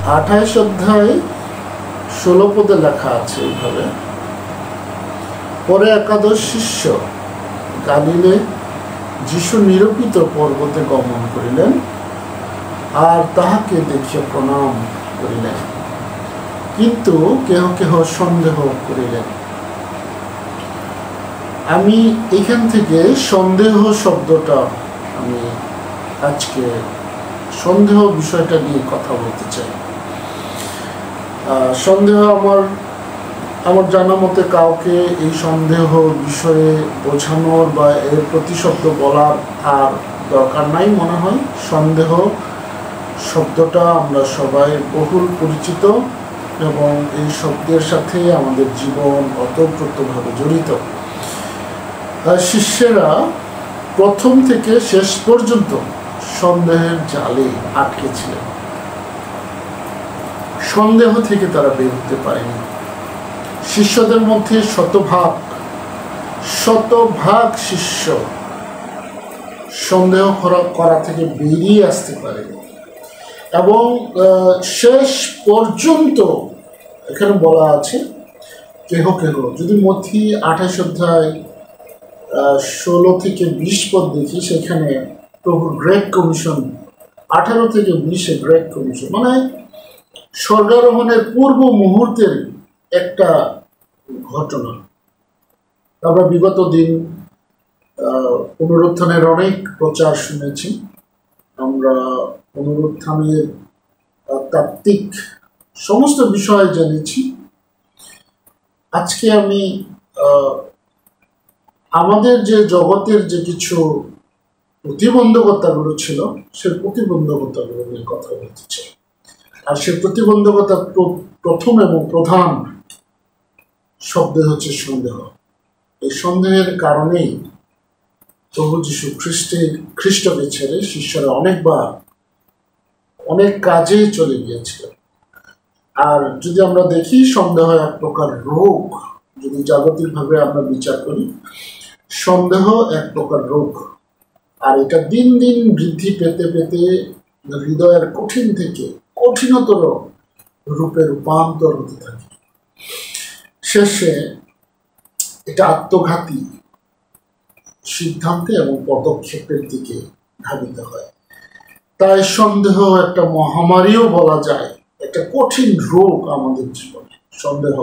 28 অধ্যায় 16 পদে লেখা আছে এইভাবে, পরে একাদশ শিষ্য গালিলে যিশু নিরূপিত পর্বতে গমন করিলেন, আর তাহাকে দেখিয়া প্রণাম করিলেন, কিন্তু কেহ কেহ সন্দেহ করিলেন। আমি এখান থেকে সন্দেহ শব্দটা, আমি আজকে সন্দেহ বিষয়টা নিয়ে কথা বলতে চাই। সন্দেহ আমার জানা মতে কাউকে এই সন্দেহ বিষয়ে বোঝানোর বা এর প্রতিশব্দ বলার আর দরকার নাই মনে হয়। সন্দেহ শব্দটা আমরা সবাই বহুল পরিচিত এবং এই শব্দের সাথে আমাদের জীবন ওতপ্রোতভাবে জড়িত। শিষ্যেরা প্রথম থেকে শেষ পর্যন্ত সন্দেহের জালে আটকে ছিলেন। সন্দেহ থেকে তারা বের হতে পারেনি। শিষ্যদের মধ্যে শতভাগ শিষ্য সন্দেহ করা থেকে বেরিয়ে আসতে পারেনি এবং শেষ পর্যন্ত এখানে বলা আছে কেহ কেহ, যদি মথি 28 অধ্যায় 16 থেকে 20 পদ দেখি, সেখানে প্রভুর গ্রেট কমিশন 18 থেকে 20 গ্রেট কমিশন, মানে স্বর্গারোহণের পূর্ব মুহূর্তের একটা ঘটনা। আমরা বিগত দিন পুনরুত্থানের অনেক প্রচার শুনেছি, আমরা পুনরুত্থানের তাত্ত্বিক সমস্ত বিষয় জেনেছি। আজকে আমি আমাদের যে জগতের যে কিছু প্রতিবন্ধকতাগুলো ছিল, সে প্রতিবন্ধকতাগুলো নিয়ে কথা বলতে চাই। আর সে প্রতিবন্ধকতা প্রথম এবং প্রধান শব্দ হচ্ছে সন্দেহ। এই সন্দেহের কারণেই প্রভু যীশু খ্রিস্টকে ছেড়ে শিষ্যরা অনেকবার অনেক কাজে চলে গিয়েছিল। আর যদি আমরা দেখি, সন্দেহ এক প্রকার রোগ। যদি জাগতিকভাবে আমরা বিচার করি, সন্দেহ এক প্রকার রোগ, আর এটা দিন দিন বৃদ্ধি পেতে পেতে হৃদয়ের কঠিন থেকে কঠিনতর রূপে রূপান্তর হতে থাকে। শেষে এটা আত্মঘাতী সিদ্ধান্তে এবং পদক্ষেপের দিকে ধাবিত হয়। তাই সন্দেহ একটা মহামারীও বলা যায়, একটা কঠিন রোগ আমাদের জীবনে। সন্দেহ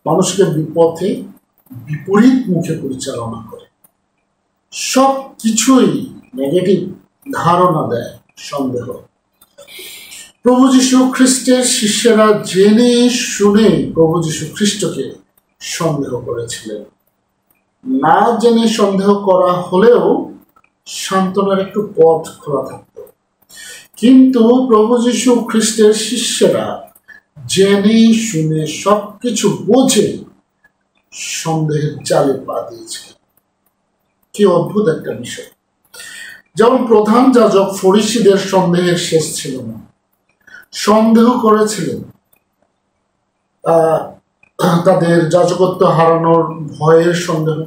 মানুষকে বিপথে বিপরীত মুখে পরিচালনা করে, সব কিছুই নেগেটিভ ধারণা দেয় সন্দেহ। প্রভু যীশু খ্রিস্টের শিষ্যরা জেনে শুনে প্রভু যীশু খ্রিস্টকে সন্দেহ করেছিলেন। না জেনে সন্দেহ করা হলেও সান্ত্বনার একটু পথ খোলা থাকত, কিন্তু প্রভু যীশু খ্রিস্টের শিষ্যরা জেনে শুনে সবকিছু বুঝে সন্দেহের জালে পা দিয়েছিলেন। কি অদ্ভুত একটা বিষয়! যেমন প্রধান যাজক ফরিসীদের সন্দেহের শেষ ছিল না, সন্দেহ করেছিলেন। তাদের যাজকত্ব হারানোর ভয়ের সন্দেহ,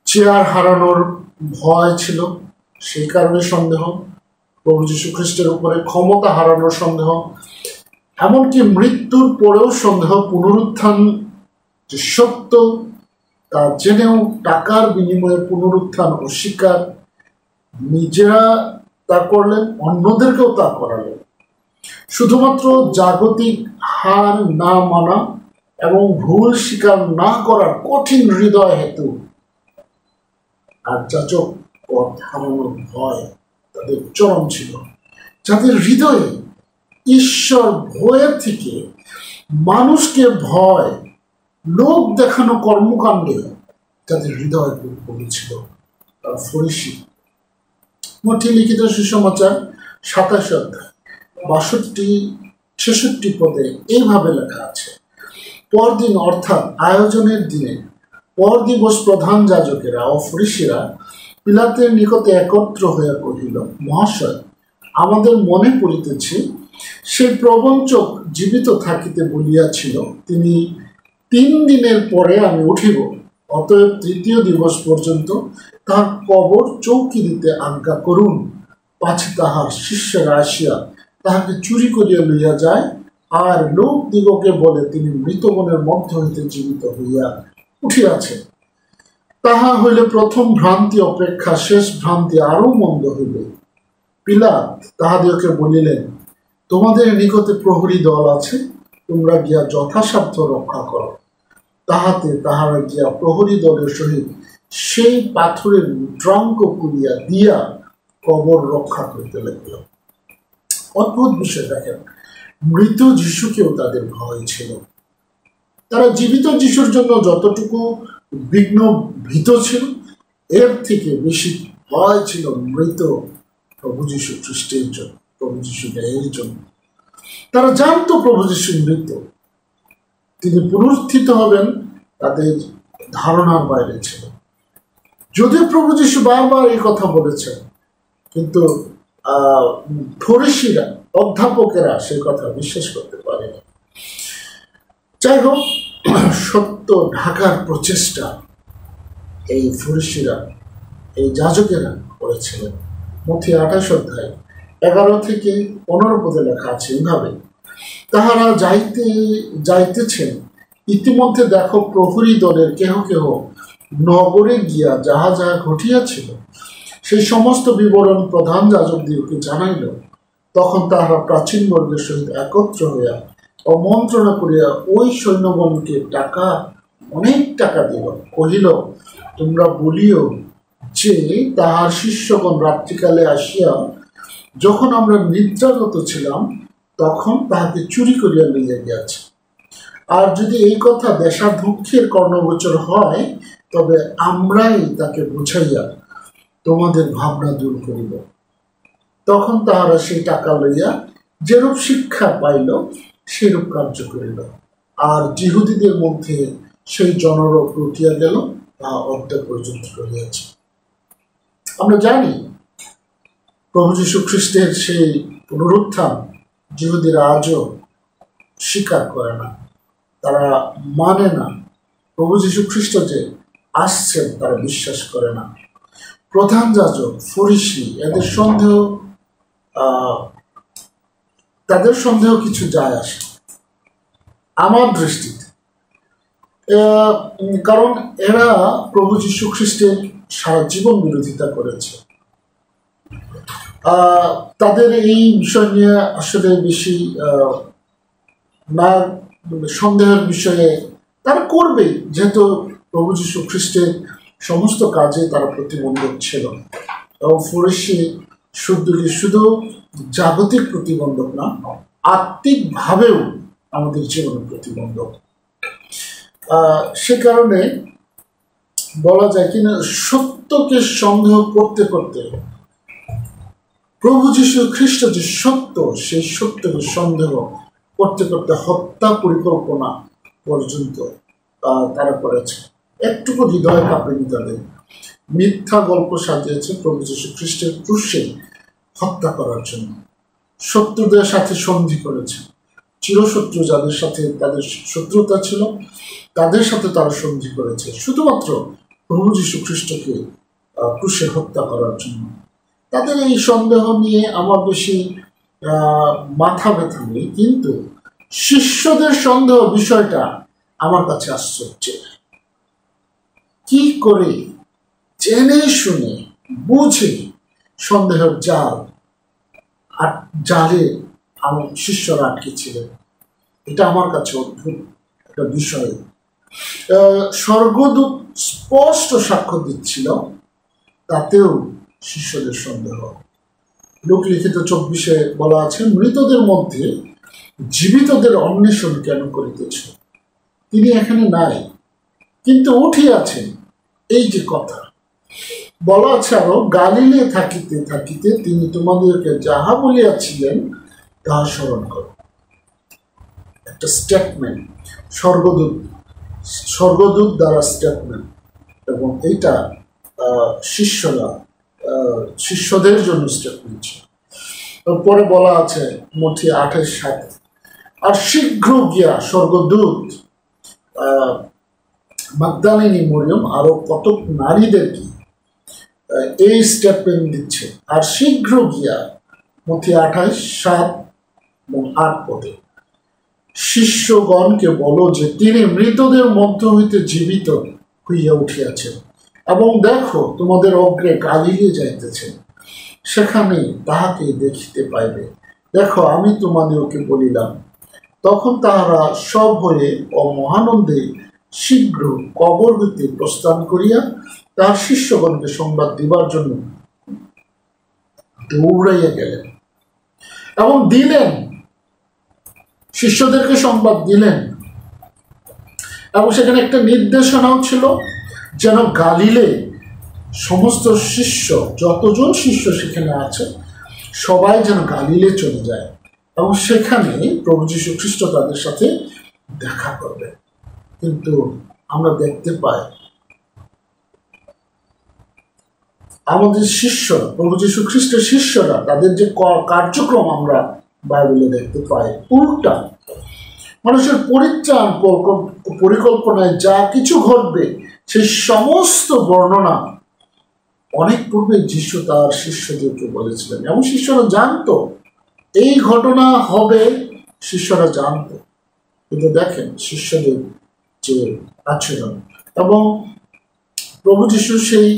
চেয়ার হারানোর ভয় ছিল, সেই কারণে সন্দেহ। প্রভু যীশু খ্রিস্টের উপরে ক্ষমতা হারানোর সন্দেহ, এমনকি মৃত্যুর পরেও সন্দেহ। পুনরুত্থান যে সত্য তা জেনেও টাকার বিনিময়ে পুনরুত্থান অস্বীকার, নিজেরা তা করলেন, অন্যদেরকেও তা করালেন। শুধুমাত্র জাগতিক হার না মানা এবং ভুল স্বীকার না করার কঠিন হৃদয় হেতু আর যাজক পদ হারানোর ভয় তাদের চরম ছিল। যাদের হৃদয়ে ঈশ্বর ভয়ের থেকে মানুষকে ভয়, লোক দেখানো কর্মকাণ্ডে যাদের হৃদয় পড়েছিল, তারা ফরিসী। মথি লিখিত সুসমাচার 27 অধ্যায় 62-66 পদে এইভাবে লেখা আছে, পরদিন অর্থাৎ আয়োজনের দিনে পর দিবস প্রধান যাজকেরা ও ফরিসীরা পিলাতের নিকটে একত্র হইয়া কহিল, মহাশয়, আমাদের মনে পড়িতেছে সেই প্রবঞ্চক জীবিত থাকিতে বলিয়াছিল, তিনি 3 দিনের পরে আমি উঠিব। অতএব 3য় দিবস পর্যন্ত তাহার কবর চৌকি দিতে আজ্ঞা করুন, পাছে তাহার শিষ্যরা আসিয়া তাহাকে চুরি করিয়া লইয়া যায়, আর লোক দিগকে বলে তিনি মৃতগণের মধ্য হইতে জীবিত হইয়া উঠিয়াছেন। তাহা হইলে প্রথম ভ্রান্তি অপেক্ষা শেষ ভ্রান্তি আরো মন্দ হইবে। পিলাত তাহাদিগকে বলিলেন, তোমাদের নিকটে প্রহরী দল আছে, তোমরা গিয়া যথাসাধ্য রক্ষা করো। তাহাতে তাহারা গিয়া প্রহরী দলের সহিত সেই পাথরের ট্রঙ্ক করিয়া দিয়া কবর রক্ষা করিতে লাগিল। অদ্ভুত বিষয় দেখেন, মৃত যিশুকেও তাদের ভয় ছিল। তারা জীবিত যিশুর জন্য যতটুকু বিঘ্ন ভীত ছিল, এর থেকে বেশি ভয় ছিল মৃত প্রভু যীশু খ্রিস্টের জন্য, প্রভু যীশু এর জন্য। তারা জানতো প্রভু যীশু মৃত, তিনি পুনরুত্থিত হবেন, তাদের ধারণার বাইরে ছিল। যদিও প্রভু যীশু বারবার এই কথা বলেছেন, কিন্তু ফরিসিরা, অধ্যাপকেরা সেই কথা বিশ্বাস করতে পারেনি। যাই হোক, সত্য ঢাকার প্রচেষ্টা এই ফরিসিরা, এই যাজকেরা করেছিলেন। মথি 28 অধ্যায় 11 থেকে 15 পদে লেখা আছে এইভাবে, তাহারা যাইতেছেন, ইতিমধ্যে দেখো প্রহরী দলের কেহ কেহ নগরে গিয়া যাহা যাহা ঘটিয়াছিল সেই সমস্ত বিবরণ প্রধান যাজকদিগকে জানাইল। তখন তাহারা প্রাচীন বর্গের সহিত একত্র হইয়া অমন্ত্রণা করিয়া ওই সৈন্যগণকে অনেক টাকা দিল। কহিল, তোমরা বলিও যে তাহার শিষ্যগণ রাত্রিকালে আসিয়া যখন আমরা নিদ্রাগত ছিলাম তখন তাহাকে চুরি করিয়া লইয়া গিয়াছে। আর যদি এই কথা দেশাধ্যক্ষের কর্ণগোচর হয়, তবে আমরাই তাকে বুঝাইয়া তোমাদের ভাবনা দূর করিব। তখন তাহারা সেই টাকা লইয়া যেরূপ শিক্ষা পাইল সেরূপ কার্য করিল। আর যিহুদীদের মধ্যে সেই জনরোগ উঠিয়া গেল, তাহা অদ্যাপ পর্যন্ত রহিয়াছে। আমরা জানি প্রভু যীশু খ্রিস্টের সেই পুনরুত্থান যিহুদীরা আজও স্বীকার করে না, তারা মানে না। প্রভু যীশু খ্রিস্ট যে আসছেন তারা বিশ্বাস করে না। প্রধান যাজক, ফরিসি, তাদের সন্দেহ কিছু যায় আসে আমার দৃষ্টিতে, কারণ এরা প্রভু যীশু খ্রিস্টের সারা জীবন বিরোধিতা করেছে। তাদের এই বিষয় নিয়ে আসলে বেশি না সন্দেহের বিষয়ে তারা করবে, যেহেতু প্রভু যীশু খ্রিস্টের সমস্ত কাজে তারা প্রতিবন্ধক ছিল। এবং ফরিসি শুধু জাগতিক প্রতিবন্ধক না, আত্মিকভাবেও আমাদের জীবনের প্রতিবন্ধক। সে কারণে বলা যায় কিনা, সত্যকে সন্দেহ করতে করতে প্রভু যীশু খ্রিস্ট যে সত্য, সেই সত্যকে সন্দেহ করতে করতে হত্যা পরিকল্পনা পর্যন্ত তারা করেছে। একটুকু হৃদয় কাঁপেনি তাদের। মিথ্যা গল্প সাজিয়েছে প্রভু যীশু খ্রিস্টের ক্রুশে হত্যা করার জন্য। শত্রুদের সাথে সন্ধি করেছে, চিরশত্রু যাদের সাথে তাদের শত্রুতা ছিল তাদের সাথে তারা সন্ধি করেছে, শুধুমাত্র প্রভু যীশু খ্রিস্টকে ক্রুশে হত্যা করার জন্য। তাদের এই সন্দেহ নিয়ে আমার বেশি মাথা ব্যথা নেই, কিন্তু শিষ্যদের সন্দেহ বিষয়টা আমার কাছে আশ্চর্য। কি করে জেনে শুনে বুঝে সন্দেহের জালে আমার শিষ্যরা আটকে ছিলেন, এটা আমার কাছে অদ্ভুত একটা বিষয়। স্বর্গদূত স্পষ্ট সাক্ষ্য দিচ্ছিল, তাতেও শিষ্যদের সন্দেহ। লোক লিখিত 24 বলা আছে, মৃতদের মধ্যে জীবিতদের অন্বেষণ কেন করিতেছ? তিনি এখানে নাই, কিন্তু উঠিয়াছেন। এই যে কথা বলা আছে, আরো গালিলে থাকিতে থাকিতে তিনি তোমাদেরকে যাহা বলিয়াছিলেন তাহা স্মরণ করো। একটা স্টেটমেন্ট, স্বর্গদূত দ্বারা স্টেটমেন্ট, এবং এইটা শিষ্যদের জন্য স্টেটমেন্ট ছিল। পরে বলা আছে মথি 28:7, আর শীঘ্র গিয়া স্বর্গদূত মাগদালিনী মরিয়ম আরো কত নারীদেরকে এই স্টেটমেন্ট দিচ্ছে। আর শীঘ্র গিয়া মথি 28:7 এবং 8 পদে, শিষ্যগণকে বলো যে তিনি মৃতদের মধ্য হইতে জীবিত হইয়া উঠিয়াছেন, এবং দেখো তোমাদের অগ্রে গালিলে যাইতেছেন, সেখানে তাহাকে দেখিতে পাইবে। দেখো আমি তোমাদেরকে বলিলাম। তখন তাহারা সব হয়ে ও মহানন্দে শীঘ্র কবর হইতে প্রস্থান করিয়া তাহার শিষ্যগণকে সংবাদ দিবার জন্য দৌড়াইয়া গেলেন এবং দিলেন, শিষ্যদেরকে সংবাদ দিলেন। এবং সেখানে একটা নির্দেশনাও ছিল, যেন গালিলে সমস্ত শিষ্য, যতজন শিষ্য সেখানে আছে, সবাই যেন গালিলে চলে যায় এবং সেখানে প্রভু যীশু খ্রিস্ট তাদের সাথে দেখা করবে। কিন্তু আমরা দেখতে পাই আমাদের শিষ্য, প্রভু যীশু খ্রিস্টের শিষ্যরা, তাদের যে কার্যক্রম আমরা বাইবেলে দেখতে পাই উল্টা। মানুষের পরিত্রাণ পরিকল্পনায় যা কিছু ঘটবে সেই সমস্ত বর্ণনা অনেক পূর্বে যীশু তার শিষ্যদেরকে বলেছিলেন, এবং শিষ্যরা জানতো এই ঘটনা হবে, শিষ্যরা জানতো। কিন্তু দেখেন শিষ্যদের যে আচরণ, এবং প্রভু যীশু সেই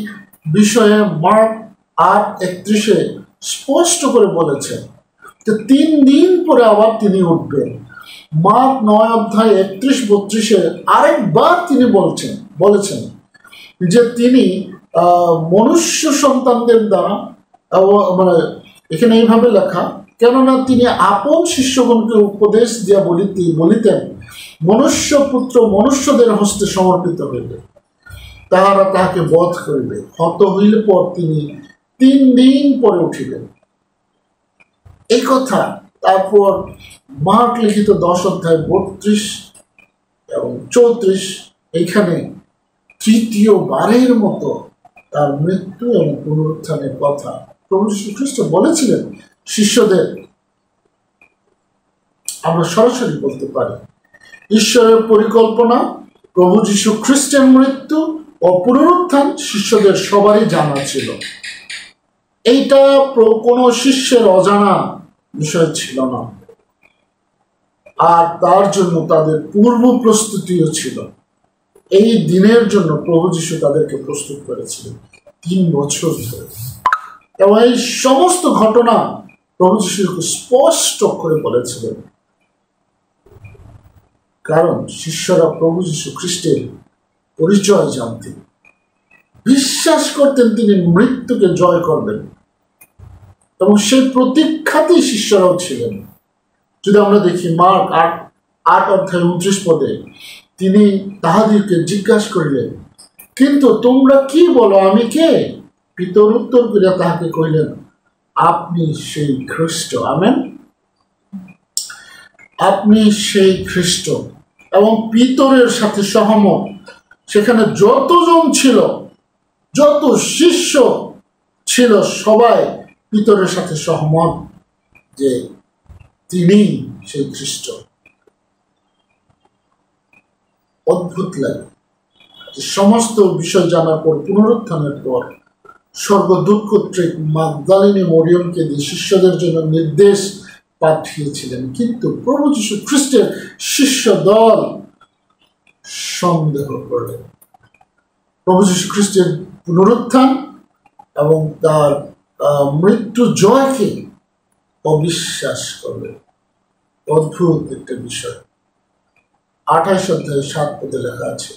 বিষয়ে মার্ক 8:31 স্পষ্ট করে বলেছেন যে 3 দিন পরে আবার তিনি উঠবেন। মার্ক 9:31-32 আরেকবার তিনি বলেছেন যে তিনি মনুষ্য সন্তানদের দ্বারা, মানে এখানে এইভাবে লেখা, কেননা তিনি আপন শিষ্যগণকে উপদেশ দিয়া বলিতেন, মনুষ্যপুত্র মনুষ্যদের হস্তে সমর্পিত হইবে, তাহারা তাহাকে বধ করিবে, হত হইলে পর তিনি 3 দিন পরে উঠিবেন। এই কথা তারপর মার্ক লিখিত 10:32 এবং 34 এইখানে তৃতীয়বারের মতো তার মৃত্যু এবং পুনরুত্থানের কথা প্রভু যীশু খ্রিস্ট বলেছিলেন শিষ্যদের। আমরা সরাসরি বলতে পারি ঈশ্বরের পরিকল্পনা, প্রভু যীশু খ্রিস্টের মৃত্যু ও পুনরুত্থান শিষ্যদের সবারই জানা ছিল। এইটা কোনো শিষ্যের অজানা বিষয় ছিল না, আর তার জন্য তাদের পূর্ব প্রস্তুতিও ছিল। এই দিনের জন্য প্রভু যীশু তাদেরকে প্রস্তুত করেছিলেন 3 বছর ধরে, এবং এই সমস্ত ঘটনা প্রভু যীশুকে স্পষ্ট করে বলেছিলেন, কারণ শিষ্যরা প্রভু যীশু খ্রিস্টের পরিচয় জানতেন, বিশ্বাস করতেন তিনি মৃত্যুকে জয় করবেন, এবং সেই প্রতীক্ষাতেই শিষ্যরাও ছিলেন। যদি আমরা দেখি মার্ক 8:29 পদে, তিনি তাহাদেরকে জিজ্ঞাসা করিলেন, কিন্তু তোমরা কি বলো, আমি কে? পিতর উত্তর করিয়া তাহাকে কহিলেন, আপনি সেই খ্রিস্ট। আমেন। আপনি সেই খ্রিস্ট। এবং পিতরের সাথে সহমত, সেখানে যতজন ছিল, যত শিষ্য ছিল, সবাই পিতরের সাথে সহমত যে তিনি সেই খ্রিস্ট। অদ্ভুত লাগে যে সমস্ত বিষয় জানার পর, পুনরুত্থানের পর স্বর্গদূত কর্তৃক মাগদালিনী মরিয়মকে দিয়ে শিষ্যদের জন্য নির্দেশ পাঠিয়েছিলেন, কিন্তু প্রভু যীশু খ্রিস্টের শিষ্য দল সন্দেহ করলেন। প্রভু যীশু খ্রিস্টের পুনরুত্থান এবং তার মৃত্যু জয়কে অবিশ্বাস করলেন। অদ্ভুত একটা বিষয়। 28:7 লেখা আছে,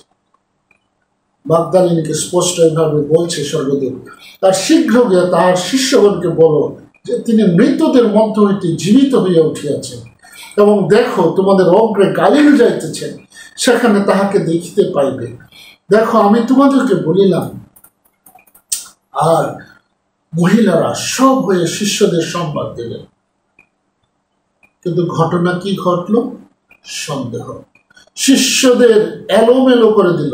মাগদালিনীকে স্পষ্ট এভাবে বলছে স্বর্গদূত, তার শীঘ্র গিয়ে তাহার শিষ্যগণকে বলো যে তিনি মৃতদের মধ্য হইতে জীবিত হইয়া উঠিয়াছেন, এবং দেখো তোমাদের অগ্রে গালিল যাইতেছেন, সেখানে তাহাকে দেখিতে পাইবে। দেখো আমি তোমাদেরকে বলিলাম। আর মহিলারা সব হয়ে শিষ্যদের সংবাদ দিলেন। কিন্তু ঘটনা কি ঘটল? সন্দেহ শিষ্যদের এলোমেলো করে দিল,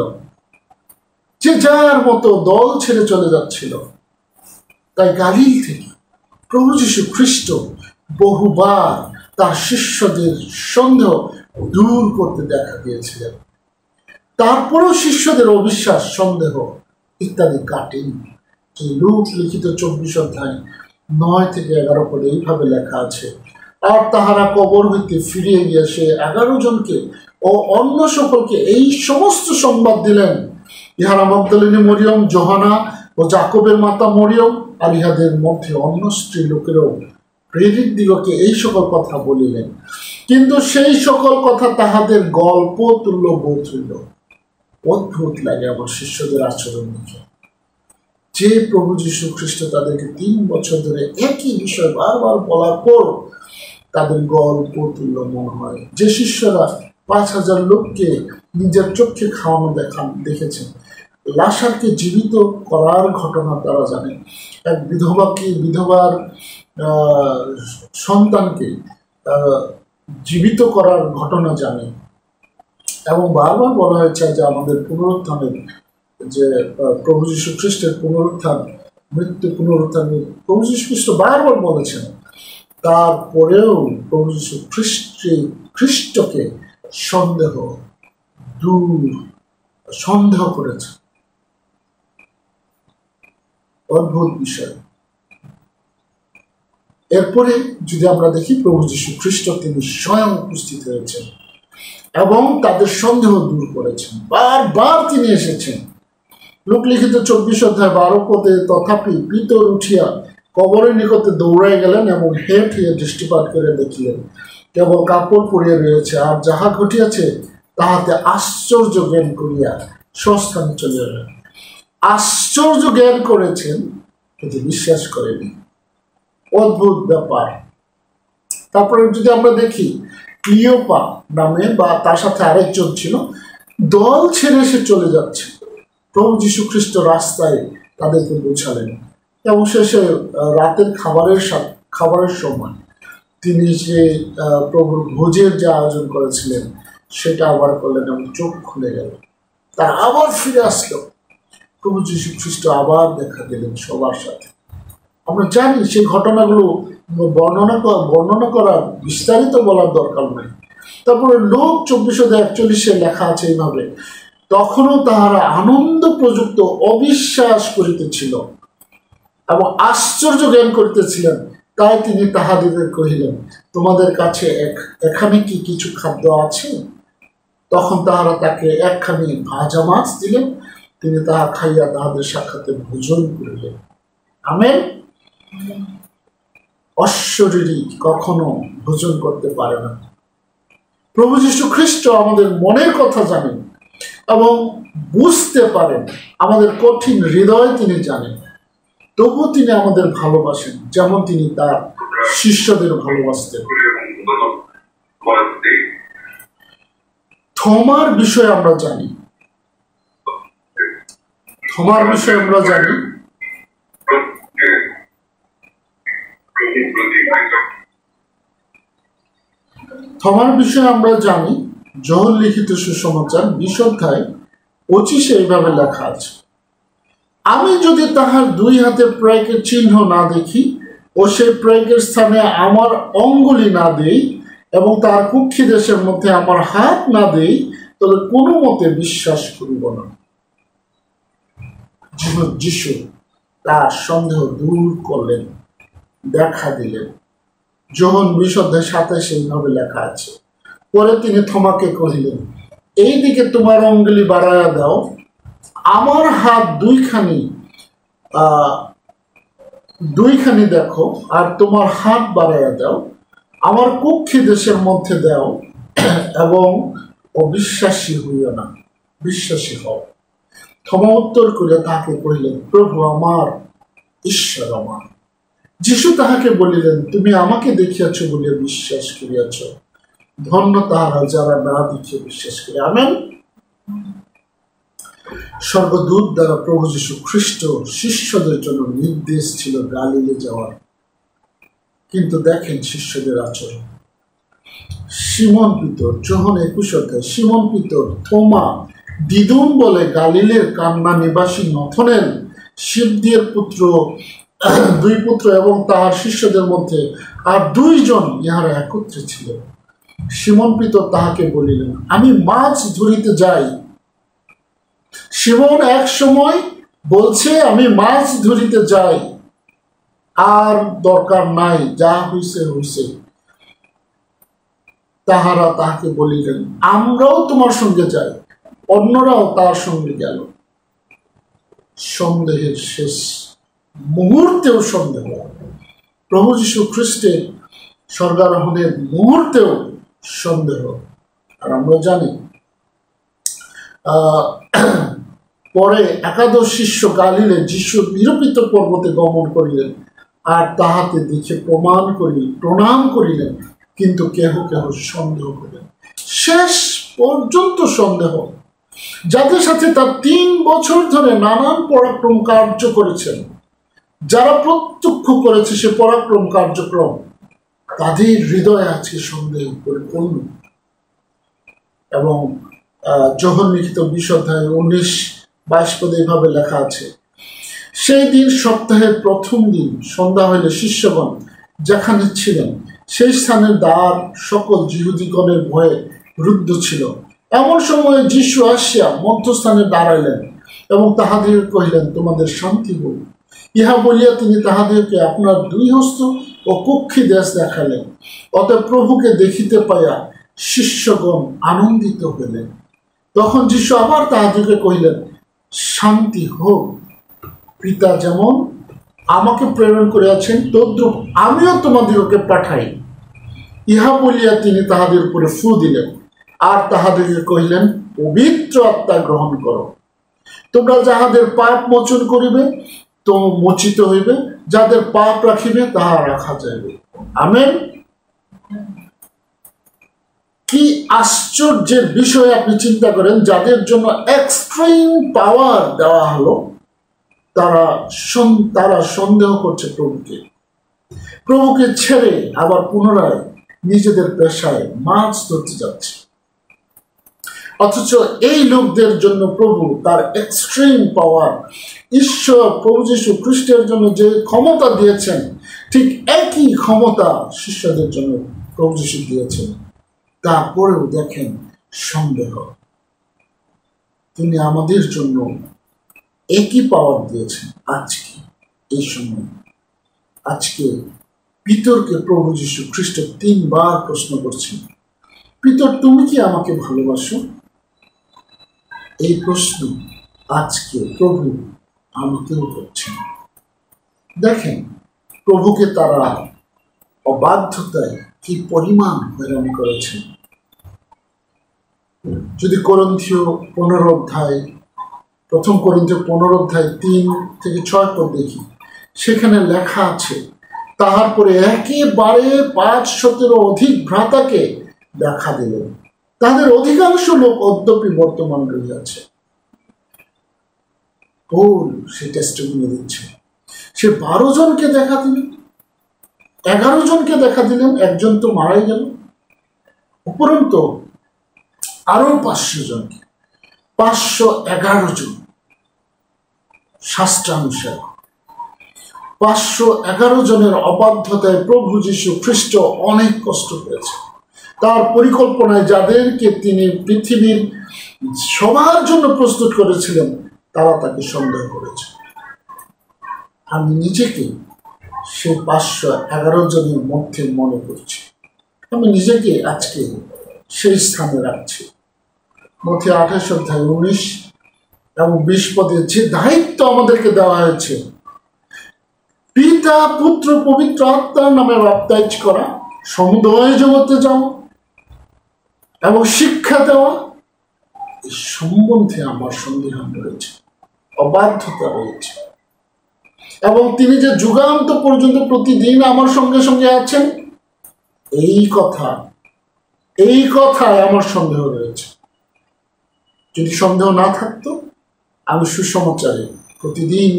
যে যার মতো দল ছেড়ে চলে যাচ্ছিল। তাই গালিল থেকে প্রভু যীশু খ্রিস্ট বহুবার তার শিষ্যদের সন্দেহ দূর করতে দেখা দিয়েছিলেন। তারপরেও শিষ্যদের অবিশ্বাস, সন্দেহ ইত্যাদি কাটেনি। লুক লিখিত 24:9-11 পদে এইভাবে লেখা আছে, আর তাহারা কবর হইতে ফিরিয়ে গিয়া সে 11 জনকে ও অন্য সকলকে এই সমস্ত সংবাদ দিলেন। ইহারা মগদলিনী মরিয়ম, যোহানা ও জাকবের মাতা মরিয়ম আর ইহাদের মধ্যে অন্য স্ত্রী লোকেরাও প্রেরিত দিগকে এই সকল কথা বলিলেন। কিন্তু সেই সকল কথা তাহাদের গল্প তুল্য বোধ হইল। অদ্ভুত লাগে আমার শিষ্যদের আচরণ দেখে, যে প্রভু যীশু খ্রিস্ট তাদেরকে 3 বছর ধরে একই বিষয় বারবার বলার পর তাদের গল্প তুল্য মনে হয়। যে শিষ্যরা 5000 লোককে নিজের চোখে খাওয়ানো দেখেছেন, লাসারকে জীবিত করার ঘটনা তারা জানেন, এক বিধবার সন্তানকে জীবিত করার ঘটনা জানে, এবং বারবার বলা হয়েছে যে আমাদের পুনরুত্থানের যে প্রভু যীশু খ্রিস্টের পুনরুত্থান, মৃত্যু পুনরুত্থান প্রভু যীশু খ্রিস্ট বারবার বলেছেন। তারপরেও প্রভু যীশু খ্রিস্টকে সন্দেহ করেছে। অদ্ভুত বিষয়। এরপরে যদি আমরা দেখি, প্রভু যীশু খ্রিস্ট তিনি স্বয়ং উপস্থিত হয়েছেন এবং তাদের সন্দেহ দূর করেছেন। বারবার তিনি এসেছেন। লোক লিখিত 24 অধ্যায় 12 পদে, তথাপি পিতর উঠিয়া কবরের নিকটে দৌড়াই গেলেন এবং হেঁট হইয়া দৃষ্টিপাত করে দেখিলেন কেবল কাপড় পরিয়া রয়েছে, আর যাহা ঘটিয়াছে তাহাতে আশ্চর্য জ্ঞান করিয়া স্বস্থানে চলিয়া গেলেন। আশ্চর্য জ্ঞান করেছেন, কিন্তু বিশ্বাস করেনি। অদ্ভুত ব্যাপার। তারপরে যদি আমরা দেখি, ক্লিওপা নামে বা তার সাথে আরেকজন ছিল, দল ছেড়ে সে চলে যাচ্ছে। প্রভু যীশু খ্রিস্ট রাস্তায় তাদেরকে বোঝালেন এবং শেষে রাতের খাবারের সময় তিনি যে প্রভুর ভোজের যে আয়োজন করেছিলেন সেটা আবার করলেন এবং চোখ খুলে গেল। তার আবার ফিরে আসলো। প্রভু যীশু খ্রিস্ট আবার দেখা দিলেন সবার সাথে। আমরা জানি সেই ঘটনাগুলো বর্ণনা করার, বিস্তারিত বলার দরকার নেই। তারপরে লোক 24:41 লেখা আছে এইভাবে, তখনও তাহারা আনন্দ প্রযুক্ত অবিশ্বাস করিতেছিল এবং আশ্চর্য জ্ঞান করিতেছিলেন। তাই তিনি তাহাদের কহিলেন, তোমাদের কাছে এখানে কি কিছু খাদ্য আছে? তখন তাহারা তাকে একখানি ভাজা মাছ দিলেন। তিনি তাহা খাইয়া তাহাদের সাক্ষাতে ভোজন করিলেন। আমেন। অশরীরী কখনো ভোজন করতে পারে না। প্রভু যীশু খ্রিস্ট আমাদের মনের কথা জানেন এবং বুঝতে পারেন। আমাদের কঠিন হৃদয় তিনি জানেন, তবু তিনি আমাদের ভালোবাসেন যেমন তিনি তার শিষ্যদের ভালোবাসতেন। থমার বিষয়ে আমরা জানি, থমার বিষয়ে আমরা জানি যোহন লিখিত সুসমাচার 20 অধ্যায় 25 এইভাবে লেখা আছে, আমি যদি তাহার 2 হাতে প্রয়োগের চিহ্ন না দেখি ও সেই প্রয়োগের স্থানে আমার অঙ্গুলি না দেই এবং তার কুক্ষি দেশের মধ্যে আমার হাত না দেই, তবে কোনো মতে বিশ্বাস করিব না। যিশু তার সন্দেহ দূর করলেন, দেখা দিলেন। যোহন 20 অধ্যায় 27 এইভাবে লেখা আছে, পরে তিনি থমাকে কহিলেন, এই দিকে তোমার অঙ্গুলি বাড়াইয়া দাও, আমার হাত দুইখানি দেখো, আর তোমার হাত বাড়াইয়া দাও, আমার কুক্ষি দেশের মধ্যে দাও এবং অবিশ্বাসী হইও না, বিশ্বাসী হও। থমা উত্তর করিয়া তাহাকে কহিলেন, প্রভু আমার, ঈশ্বর আমার। যিশু তাহাকে বলিলেন, তুমি আমাকে দেখিয়াছ বলিয়া বিশ্বাস করিয়াছ, ধন্য তাহারা যারা না দেখিয়া বিশ্বাস করে। আমেন। স্বর্গদূত দ্বারা প্রভু যীশু খ্রিস্ট শিষ্যদের জন্য নির্দেশ ছিল গালিলে যাওয়ার, কিন্তু দেখেন শিষ্যদের আচরণ। সিমন পিতর, যোহন 21 অধ্যায়, সিমন পিতর, থোমা, দিদুন বলে গালিলের কান্না নিবাসী নথনেল, শিবদিয়ের পুত্র, 2 পুত্র এবং তাহার শিষ্যদের মধ্যে আর 2 জন ইহারা একত্রে ছিল। সিমন পিতর তাহাকে বলিলেন, আমি মাছ ধরিতে যাই। সিমন এক সময় বলছে, আমি মাছ ধরিতে যাই, আর দরকার নাই, যা হইছে হইছে। তাহারা তাহাকে বলিলেন, আমরাও তোমার সঙ্গে যাই। অন্যরাও তার সঙ্গে গেল। সন্দেহের শেষ মুহূর্তেও সন্দেহ। প্রভু যীশু খ্রিস্টের স্বর্গারোহণের মুহূর্তেও সন্দেহ। আর আমরা জানি পরে একাদশ শিষ্য গালিলে যিশুর নিরূপিত পর্বতে গমন করিলেন, আর তাহাতে দেখে প্রণাম করিলেন, কিন্তু কেহ কেহ সন্দেহ করিলেন। শেষ পর্যন্ত সন্দেহ। যাদের সাথে তার 3 বছর ধরে নানান পরাক্রম কার্য করেছেন, যারা প্রত্যক্ষ করেছে সে পরাক্রম কার্যক্রম, তাদের হৃদয়ে আছে সন্দেহ পরিপূর্ণ। এবং যোহন লিখিত 20 অধ্যায় 19-22 পদে এইভাবে লেখা আছে, সেই দিন সপ্তাহের প্রথম দিন সন্ধ্যা হইলে শিষ্যগণ যেখানে ছিলেন সেই স্থানের দ্বার সকল যিহুদিগণের ভয়ে রুদ্ধ ছিল। এমন সময় যীশু আসিয়া মধ্যস্থানে দাঁড়াইলেন এবং তাহাদের কহিলেন, তোমাদের শান্তি হোক। ইহা বলিয়া তিনি তাহাদেরকে আপনার 2 হস্ত ও কুক্ষি দেশ দেখালেন। অতএব প্রভুকে দেখিতে পাইয়া শিষ্যগণ আনন্দিত হইলেন। তখন যীশু আবার তাহাদেরকে কহিলেন, শান্তি হোক। পিতা যেমন আমাকে প্রেরণ করিয়াছেন, তদ্রূপ আমিও তোমাদিগকে পাঠাই। ইহা বলিয়া তিনি তাহাদের উপরে ফু দিলেন, আর তাহাদেরকে কহিলেন, পবিত্র আত্মা গ্রহণ করো। তোমরা যাহাদের পাপ মোচন করিবে তো মোচিত হইবে, যাদের পাপ রাখিবে তাহা রাখা যাইবে। আমেন। কি আশ্চর্যের বিষয় আপনি চিন্তা করেন, যাদের জন্য এক্সট্রিম পাওয়ার দেওয়া হলো, তারা সন্দেহ করছে প্রভুকে ছেড়ে আবার পুনরায় নিজেদের পেশায় মাছ ধরতে যাচ্ছে। অথচ এই লোকদের জন্য প্রভু তার এক্সট্রিম পাওয়ার, ঈশ্বর প্রভু যীশু খ্রিস্টের জন্য যে ক্ষমতা দিয়েছেন, ঠিক একই ক্ষমতা শিষ্যদের জন্য প্রভু যীশু দিয়েছেন। তারপরেও দেখেন সন্দেহ। তিনি আমাদের জন্য একই পাওয়ার দিয়েছেন। আজকে এই সময়, আজকে পিতরকে প্রভু যীশু খ্রিস্ট 3 বার প্রশ্ন করছেন, পিতর তুমি কি আমাকে ভালোবাসো? এই প্রশ্ন আজকে প্রভু আমাকেও করছেন। দেখেন প্রভুকে তারা অবাধ্যতায় কি পরিমাণ হয়রানি করেছেন। যদি করিন্থীয় 15 অধ্যায় 3-6 পদ দেখি, সেখানে লেখা আছে, তাহার পরে একেবারে 500 অধিক ভ্রাতাকে দেখা দিলেন। তাদের অধিকাংশ লোক অদ্যপি বর্তমান রহিয়াছে। পৌল সে টেস্টিমনি দিচ্ছে। সে 12 জনকে দেখা দিলেন, 11 জনকে দেখা দিলেন, একজন তো মারাই গেল। উপরন্তু আরো 500 জনকে, 511 জন শাস্ত্রানুসারে। 511 জনের অবাধ্যতায় প্রভু যীশু খ্রিস্ট অনেক কষ্ট পেয়েছে। তার পরিকল্পনায় যাদেরকে তিনি পৃথিবীর সবার জন্য প্রস্তুত করেছিলেন, তারা তাকে সন্দেহ করেছে। আমি নিজেকে সেই 511 জনের মধ্যে মনে করছি। আমি নিজেকে আজকে সেই স্থানে রাখছি। মথি 28 অধ্যায় 19 এবং 20 পদে যে দায়িত্ব আমাদেরকে দেওয়া হয়েছে, পিতা পুত্র পবিত্র আত্মার নামে বাপ্তাইজ করা, সমুদয় জগতে যাওয়া এবং শিক্ষা দেওয়া, এই সম্বন্ধে আমার সন্দেহ রয়েছে, অবাধ্যতা রয়েছে। এবং তিনি যে যুগান্ত পর্যন্ত প্রতিদিন আমার সঙ্গে সঙ্গে আছেন, এই কথায় আমার সন্দেহ রয়েছে। যদি সন্দেহ না থাকতো, আমি সুসমাচারে প্রতিদিন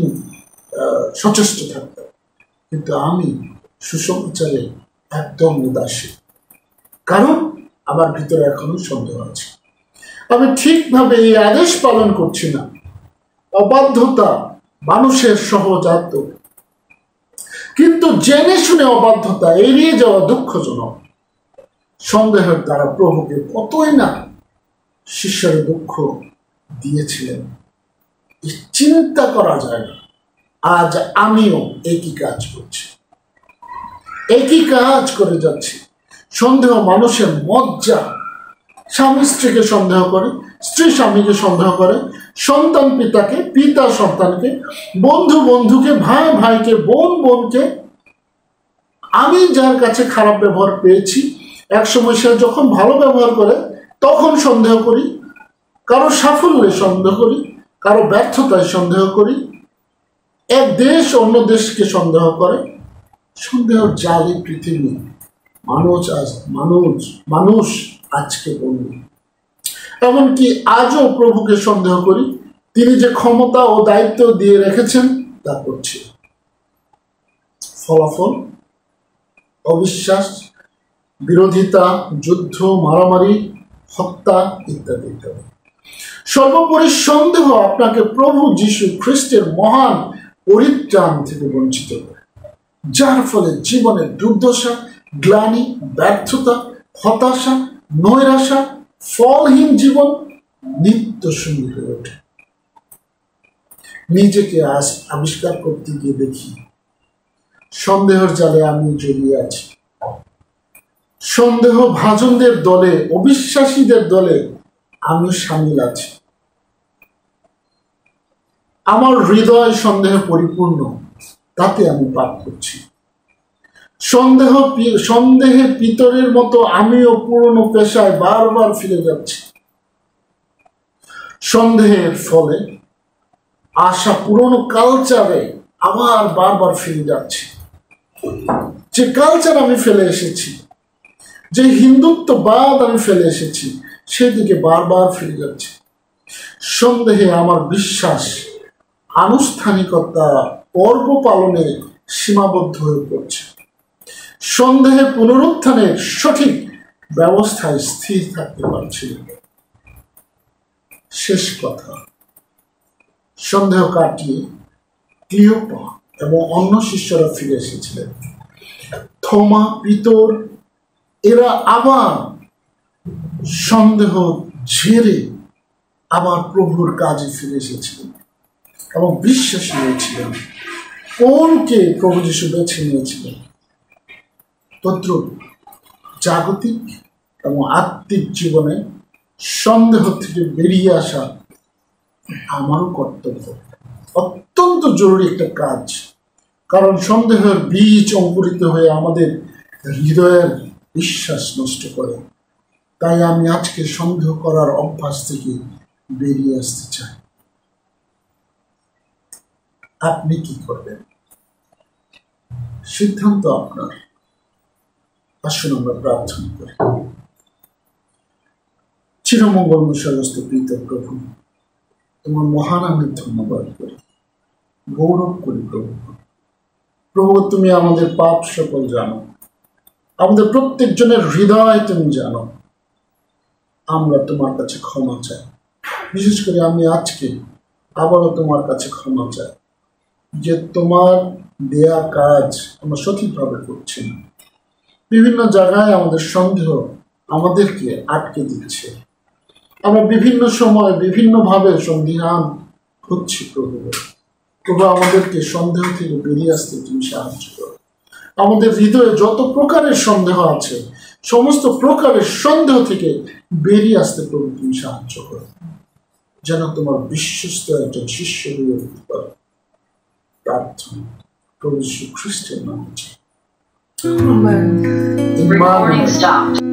সচেষ্ট থাকতাম, কিন্তু আমি সুসমাচারে একদম উদাসী, কারণ আমার ভিতরে এখনো সন্দেহ আছে। আমি ঠিকভাবে এই আদেশ পালন করছি না। অবাধ্যতা মানুষের সহজাত, কিন্তু জেনে শুনে অবাধ্যতা এড়িয়ে যাওয়া দুঃখজনক। সন্দেহের দ্বারা প্রভুকে কতই না শিষ্যের দুঃখ দিয়েছিলেন, চিন্তা করা যায় না। আজ আমিও একই কাজ করছি, একই কাজ করে যাচ্ছি। সন্দেহ মানুষের মজ্জা। স্বামী স্ত্রীকে সন্দেহ করে, স্ত্রী স্বামীকে সন্দেহ করে, সন্তান পিতাকে, পিতা সন্তানকে, বন্ধু বন্ধুকে, ভাই ভাইকে, বোন বোনকে। আমি যার কাছে খারাপ ব্যবহার পেয়েছি, একসময় সে যখন ভালো ব্যবহার করে তখন সন্দেহ করি, কারো সাফল্যে সন্দেহ করি, কারো ব্যর্থতায় সন্দেহ করি, এক দেশ অন্য দেশকে সন্দেহ করে। সন্দেহ জালি পৃথিবী, মানুষ আজকে বন্দি। এমনকি আজও প্রভুকে সন্দেহ করি, তিনি যে ক্ষমতা ও দায়িত্ব দিয়ে রেখেছেন তা করছি। ফলাফল অবিশ্বাস, বিরোধিতা, যুদ্ধ, মারামারি, হত্যা ইত্যাদি ইত্যাদি। সর্বোপরি সন্দেহ আপনাকে প্রভু যীশু খ্রিস্টের মহান পরিত্রাণ থেকে বঞ্চিত করে, যার ফলে জীবনের দুর্দশা, গ্লানি, ব্যর্থতা, হতাশা, নৈরাশা, ফলহীন জীবন নিত্য সঙ্গী হয়ে ওঠে। নিজেকে আজ আবিষ্কার করতে গিয়ে দেখি সন্দেহের জালে আমি জড়িয়ে আছি। সন্দেহ ভাজনদের দলে, অবিশ্বাসীদের দলে আমি সামিল আছি। আমার হৃদয় সন্দেহে পরিপূর্ণ, তাতে আমি পাপ করছি। সন্দেহে পিতরের মতো আমিও পুরনো পেশায় বারবার ফিরে যাচ্ছি। সন্দেহের ফলে আশা পুরনো কালচারে আবার বারবার ফিরে যাচ্ছি। যে কালচার আমি ফেলে এসেছি, যে হিন্দুত্ববাদ আমি ফেলে এসেছি, সেদিকে বারবার ফিরে যাচ্ছি। সন্দেহে আমার বিশ্বাস, আনুষ্ঠানিকতা, পর্ব পালনে সীমাবদ্ধ হয়ে পড়ছে। সন্দেহে পুনরুত্থানের সঠিক ব্যবস্থায় স্থির থাকতে পারছি। শেষ কথা, সন্দেহ কাটিয়ে ক্লিওপা এবং অন্য শিষ্যরা ফিরে এসেছিলেন। থমা, পিতর, এরা আবার সন্দেহ ঝেড়ে আবার প্রভুর কাজে ফিরে এসেছিলেন এবং বিশ্বাসী হয়েছিলেন। কোনকে প্রভু যীশু বেছে নিয়েছিলেন? তদ্রূপ জাগতিক এবং আত্মিক জীবনে সন্দেহ থেকে বেরিয়ে আসা আমারও কর্তব্য, অত্যন্ত জরুরি একটা কাজ। কারণ সন্দেহের বীজ অঙ্কুরিত হয়ে আমাদের হৃদয়ের বিশ্বাস নষ্ট করে। তাই আমি আজকে সন্দেহ করার অভ্যাস থেকে বেরিয়ে আসতে চাই। আপনি কি করবেন? সিদ্ধান্ত আপনার। আসুন আমরা প্রার্থনা করি। চিরমঙ্গলময় সমস্ত প্রীত প্রভু, তোমার মহান আমি ধন্যবাদ করি, গৌরব করি প্রভু। প্রভু, তুমি আমাদের পাপ সকল জানো, আমাদের প্রত্যেকজনের হৃদয় তুমি জানো। আমরা তোমার কাছে ক্ষমা চাই। বিশেষ করে আমি আজকে আবারও তোমার কাছে ক্ষমা চাই যে তোমার দেয়া কাজ আমরা সঠিকভাবে করছি না। বিভিন্ন জায়গায় আমাদের সন্দেহ আমাদেরকে আটকে দিচ্ছে। আমরা বিভিন্ন সময় বিভিন্নভাবে সন্দিহান হচ্ছি। প্রভু, আমাদেরকে সন্দেহ থেকে বেরিয়ে আসতে তুমি সাহায্য করো। আমাদের হৃদয়ে যত প্রকারের সন্দেহ আছে, সমস্ত প্রকারের সন্দেহ থেকে বেরিয়ে আসতে প্রভু তুমি সাহায্য করো, যেন তোমার বিশ্বস্ত একজন শিষ্য হয়ে উঠতে পারে। প্রার্থনা প্রভু যীশু খ্রিস্টের নামে। Recording stopped.